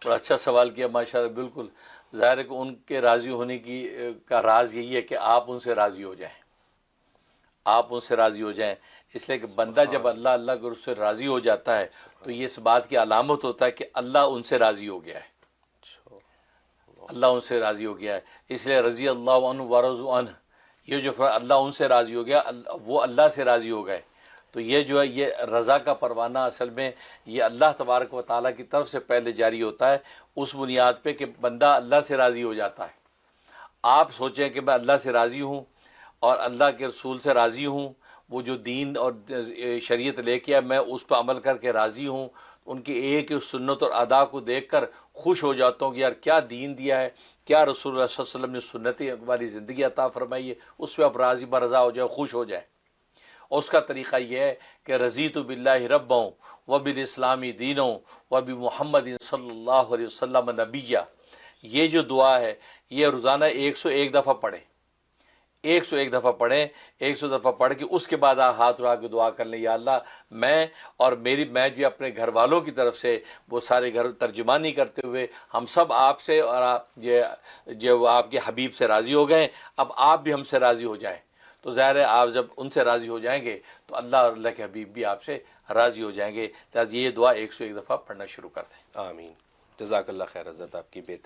بڑا اچھا سوال کیا ماشاءاللہ. بالکل ظاہر ہے کہ ان کے راضی ہونے کا راز یہی ہے کہ آپ ان سے راضی ہو جائیں، آپ ان سے راضی ہو جائیں. اس لیے کہ بندہ جب اللہ اللہ کے اس سے راضی ہو جاتا ہے تو یہ اس بات کی علامت ہوتا ہے کہ اللہ ان سے راضی ہو گیا ہے، اللہ ان سے راضی ہو گیا ہے. اس لیے رضی اللہ عنہ ورضوا عنہ، یہ جو اللہ ان سے راضی ہو گیا، وہ اللہ سے راضی ہو گئے. تو یہ جو ہے یہ رضا کا پروانہ اصل میں یہ اللہ تبارک و تعالیٰ کی طرف سے پہلے جاری ہوتا ہے، اس بنیاد پہ کہ بندہ اللہ سے راضی ہو جاتا ہے. آپ سوچیں کہ میں اللہ سے راضی ہوں اور اللہ کے رسول سے راضی ہوں، وہ جو دین اور شریعت لے کے میں اس پہ عمل کر کے راضی ہوں، ان کی ایک سنت اور ادا کو دیکھ کر خوش ہو جاتا ہوں کہ یار کیا دین دیا ہے، کیا رسول اللہ صلی اللہ علیہ وسلم نے سنتی والی زندگی عطا فرمائی ہے، اس پہ آپ راضی برضا ہو جائے، خوش ہو جائے. اور اس کا طریقہ یہ ہے کہ رضیت باللہ ربا وبالاسلام دینا وبمحمد صلی اللہ علیہ وسلم نبیہ. یہ جو دعا ہے یہ روزانہ 101 دفعہ پڑھیں، 101 دفعہ پڑھیں، 100 دفعہ پڑھ کے اس کے بعد آپ ہاتھ اٹھا کے دعا کر لیں، یا اللہ میں اور میں جو اپنے گھر والوں کی طرف سے وہ سارے گھر ترجمانی کرتے ہوئے ہم سب آپ سے اور جو آپ کے حبیب سے راضی ہو گئے، اب آپ بھی ہم سے راضی ہو جائیں. تو ظاہر ہے آپ جب ان سے راضی ہو جائیں گے تو اللہ اور اللہ کے حبیب بھی آپ سے راضی ہو جائیں گے. لہٰذا یہ دعا 101 دفعہ پڑھنا شروع کر دیں. آمین. جزاک اللہ خیر حضرت، آپ کی بہترین